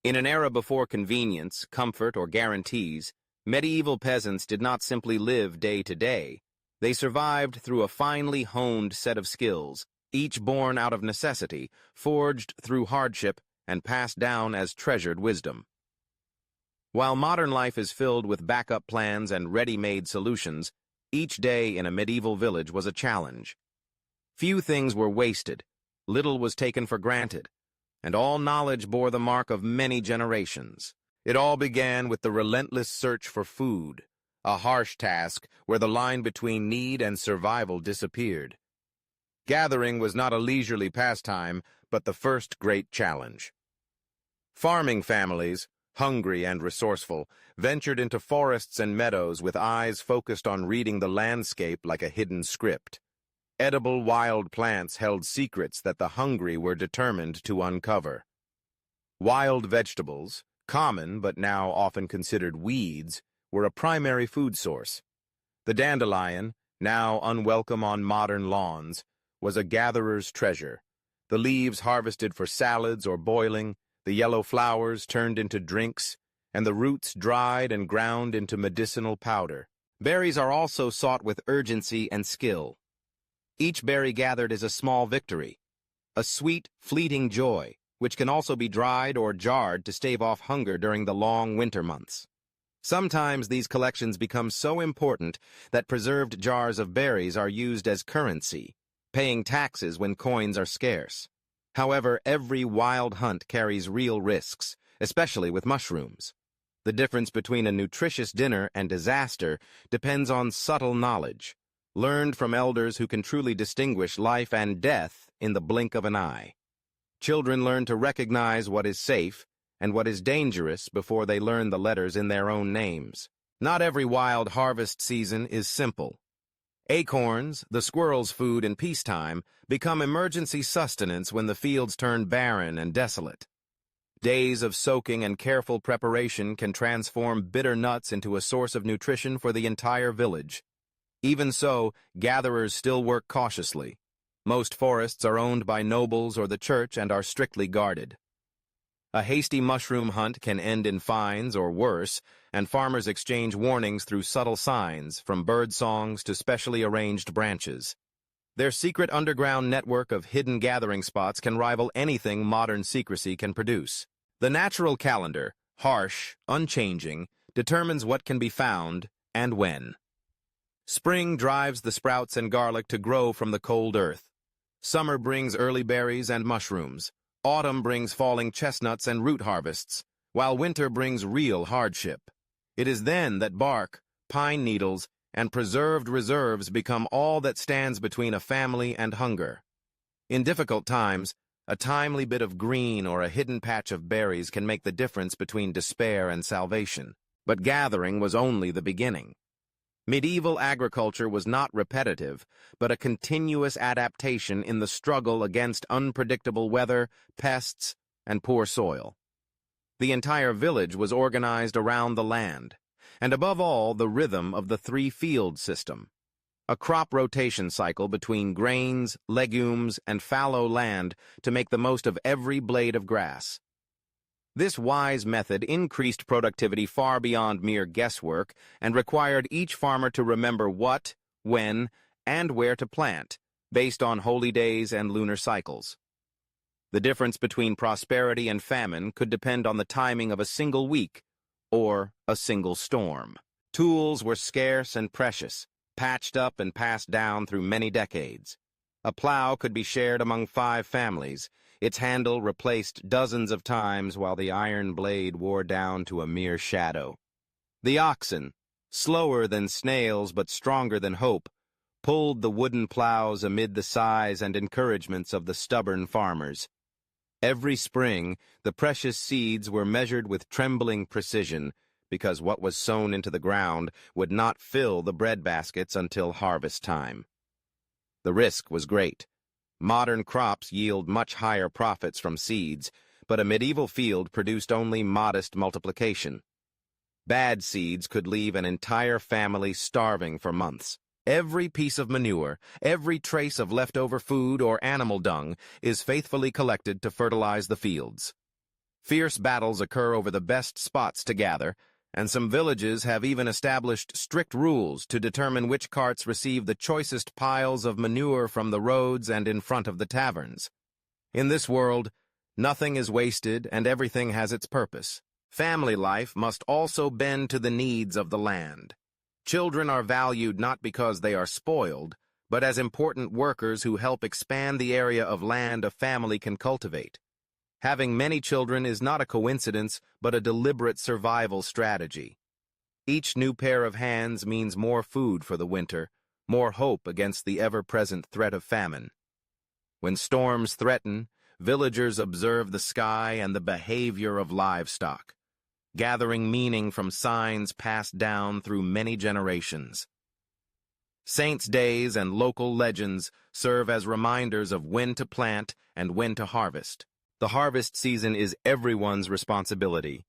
In an era before convenience, comfort, or guarantees, medieval peasants did not simply live day to day. They survived through a finely honed set of skills, each born out of necessity, forged through hardship, and passed down as treasured wisdom. While modern life is filled with backup plans and ready-made solutions, each day in a medieval village was a challenge. Few things were wasted, little was taken for granted, and all knowledge bore the mark of many generations. It all began with the relentless search for food, a harsh task where the line between need and survival disappeared. Gathering was not a leisurely pastime, but the first great challenge. Farming families, hungry and resourceful, ventured into forests and meadows with eyes focused on reading the landscape like a hidden script. Edible wild plants held secrets that the hungry were determined to uncover. Wild vegetables, common but now often considered weeds, were a primary food source. The dandelion, now unwelcome on modern lawns, was a gatherer's treasure. The leaves harvested for salads or boiling, the yellow flowers turned into drinks, and the roots dried and ground into medicinal powder. Berries are also sought with urgency and skill. Each berry gathered is a small victory, a sweet, fleeting joy, which can also be dried or jarred to stave off hunger during the long winter months. Sometimes these collections become so important that preserved jars of berries are used as currency, paying taxes when coins are scarce. However, every wild hunt carries real risks, especially with mushrooms. The difference between a nutritious dinner and disaster depends on subtle knowledge, learned from elders who can truly distinguish life and death in the blink of an eye. Children learn to recognize what is safe and what is dangerous before they learn the letters in their own names. Not every wild harvest season is simple. Acorns, the squirrel's food in peacetime, become emergency sustenance when the fields turn barren and desolate. Days of soaking and careful preparation can transform bitter nuts into a source of nutrition for the entire village. Even so, gatherers still work cautiously. Most forests are owned by nobles or the church and are strictly guarded. A hasty mushroom hunt can end in fines or worse, and farmers exchange warnings through subtle signs, from bird songs to specially arranged branches. Their secret underground network of hidden gathering spots can rival anything modern secrecy can produce. The natural calendar, harsh, unchanging, determines what can be found and when. Spring drives the sprouts and garlic to grow from the cold earth. Summer brings early berries and mushrooms. Autumn brings falling chestnuts and root harvests, while winter brings real hardship. It is then that bark, pine needles, and preserved reserves become all that stands between a family and hunger. In difficult times, a timely bit of green or a hidden patch of berries can make the difference between despair and salvation. But gathering was only the beginning. Medieval agriculture was not repetitive, but a continuous adaptation in the struggle against unpredictable weather, pests, and poor soil. The entire village was organized around the land, and above all, the rhythm of the three-field system, a crop rotation cycle between grains, legumes, and fallow land to make the most of every blade of grass. This wise method increased productivity far beyond mere guesswork and required each farmer to remember what, when, and where to plant, based on holy days and lunar cycles. The difference between prosperity and famine could depend on the timing of a single week or a single storm. Tools were scarce and precious, patched up and passed down through many decades. A plow could be shared among 5 families, its handle replaced dozens of times while the iron blade wore down to a mere shadow. The oxen, slower than snails but stronger than hope, pulled the wooden plows amid the sighs and encouragements of the stubborn farmers. Every spring, the precious seeds were measured with trembling precision, because what was sown into the ground would not fill the bread baskets until harvest time. The risk was great. Modern crops yield much higher profits from seeds, but a medieval field produced only modest multiplication. Bad seeds could leave an entire family starving for months. Every piece of manure, every trace of leftover food or animal dung is faithfully collected to fertilize the fields. Fierce battles occur over the best spots to gather, and some villages have even established strict rules to determine which carts receive the choicest piles of manure from the roads and in front of the taverns. In this world, nothing is wasted and everything has its purpose. Family life must also bend to the needs of the land. Children are valued not because they are spoiled, but as important workers who help expand the area of land a family can cultivate. Having many children is not a coincidence, but a deliberate survival strategy. Each new pair of hands means more food for the winter, more hope against the ever-present threat of famine. When storms threaten, villagers observe the sky and the behavior of livestock, gathering meaning from signs passed down through many generations. Saints' days and local legends serve as reminders of when to plant and when to harvest. The harvest season is everyone's responsibility.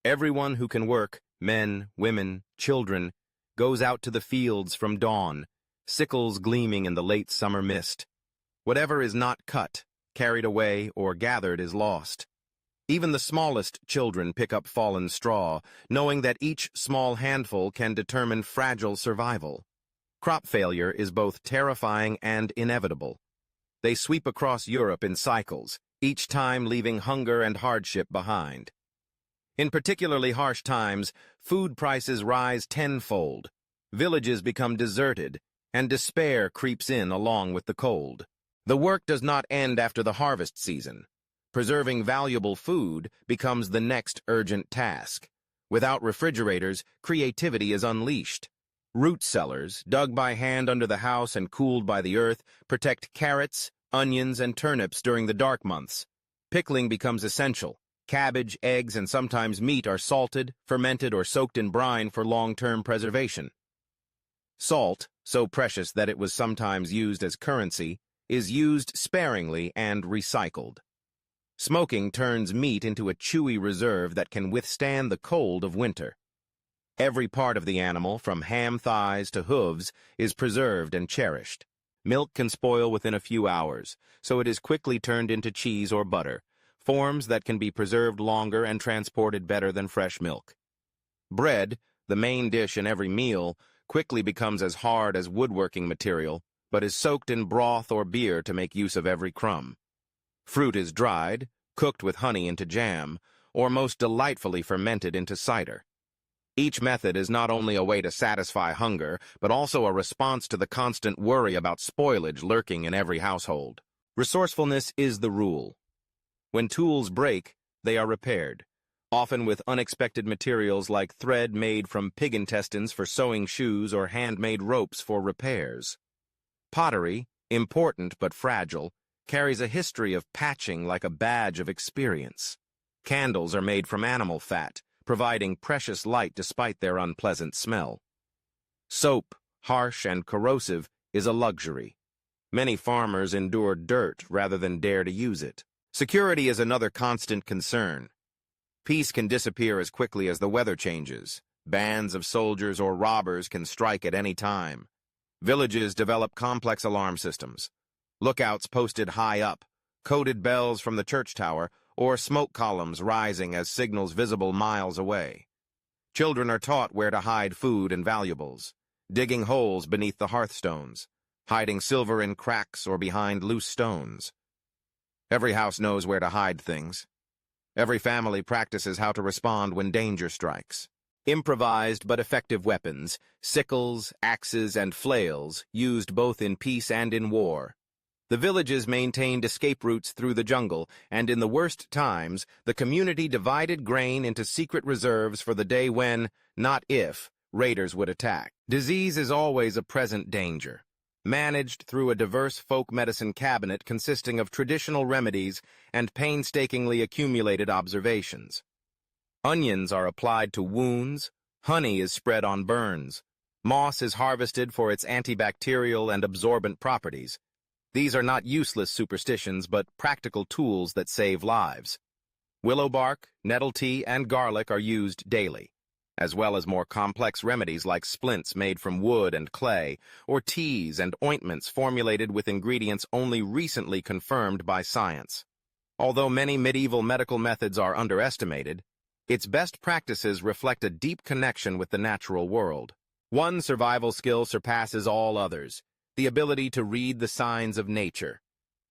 Everyone who can work, men, women, children, goes out to the fields from dawn, sickles gleaming in the late summer mist. Whatever is not cut, carried away, or gathered is lost. Even the smallest children pick up fallen straw, knowing that each small handful can determine fragile survival. Crop failure is both terrifying and inevitable. They sweep across Europe in cycles, each time leaving hunger and hardship behind. In particularly harsh times, food prices rise tenfold, villages become deserted, and despair creeps in along with the cold. The work does not end after the harvest season. Preserving valuable food becomes the next urgent task. Without refrigerators, creativity is unleashed. Root cellars, dug by hand under the house and cooled by the earth, protect carrots, onions, and turnips during the dark months. Pickling becomes essential. Cabbage, eggs, and sometimes meat are salted, fermented, or soaked in brine for long-term preservation. Salt, so precious that it was sometimes used as currency, is used sparingly and recycled. Smoking turns meat into a chewy reserve that can withstand the cold of winter. Every part of the animal, from ham thighs to hooves, is preserved and cherished. Milk can spoil within a few hours, so it is quickly turned into cheese or butter, forms that can be preserved longer and transported better than fresh milk. Bread, the main dish in every meal, quickly becomes as hard as woodworking material, but is soaked in broth or beer to make use of every crumb. Fruit is dried, cooked with honey into jam, or most delightfully fermented into cider. Each method is not only a way to satisfy hunger, but also a response to the constant worry about spoilage lurking in every household. Resourcefulness is the rule. When tools break, they are repaired, often with unexpected materials like thread made from pig intestines for sewing shoes or handmade ropes for repairs. Pottery, important but fragile, carries a history of patching like a badge of experience. Candles are made from animal fat, providing precious light despite their unpleasant smell. Soap, harsh and corrosive, is a luxury. Many farmers endure dirt rather than dare to use it. Security is another constant concern. Peace can disappear as quickly as the weather changes. Bands of soldiers or robbers can strike at any time. Villages develop complex alarm systems. Lookouts posted high up, coded bells from the church tower, or smoke columns rising as signals visible miles away. Children are taught where to hide food and valuables, digging holes beneath the hearthstones, hiding silver in cracks or behind loose stones. Every house knows where to hide things. Every family practices how to respond when danger strikes. Improvised but effective weapons, sickles, axes, and flails, used both in peace and in war. The villages maintained escape routes through the jungle, and in the worst times, the community divided grain into secret reserves for the day when, not if, raiders would attack. Disease is always a present danger, managed through a diverse folk medicine cabinet consisting of traditional remedies and painstakingly accumulated observations. Onions are applied to wounds, honey is spread on burns, moss is harvested for its antibacterial and absorbent properties. These are not useless superstitions, but practical tools that save lives. Willow bark, nettle tea, and garlic are used daily, as well as more complex remedies like splints made from wood and clay, or teas and ointments formulated with ingredients only recently confirmed by science. Although many medieval medical methods are underestimated, its best practices reflect a deep connection with the natural world. One survival skill surpasses all others: the ability to read the signs of nature.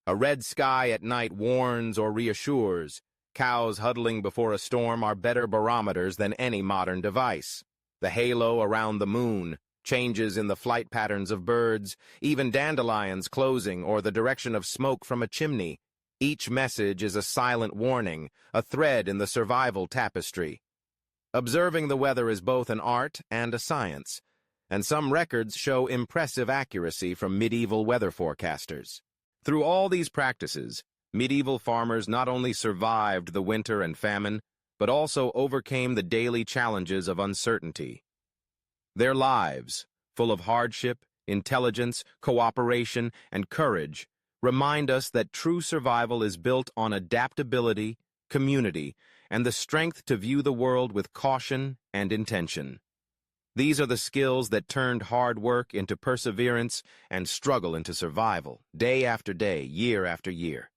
A red sky at night warns or reassures. Cows huddling before a storm are better barometers than any modern device. The halo around the moon, changes in the flight patterns of birds, even dandelions closing or the direction of smoke from a chimney. Each message is a silent warning, a thread in the survival tapestry. Observing the weather is both an art and a science, and some records show impressive accuracy from medieval weather forecasters. Through all these practices, medieval farmers not only survived the winter and famine, but also overcame the daily challenges of uncertainty. Their lives, full of hardship, intelligence, cooperation, and courage, remind us that true survival is built on adaptability, community, and the strength to view the world with caution and intention. These are the skills that turned hard work into perseverance and struggle into survival, day after day, year after year.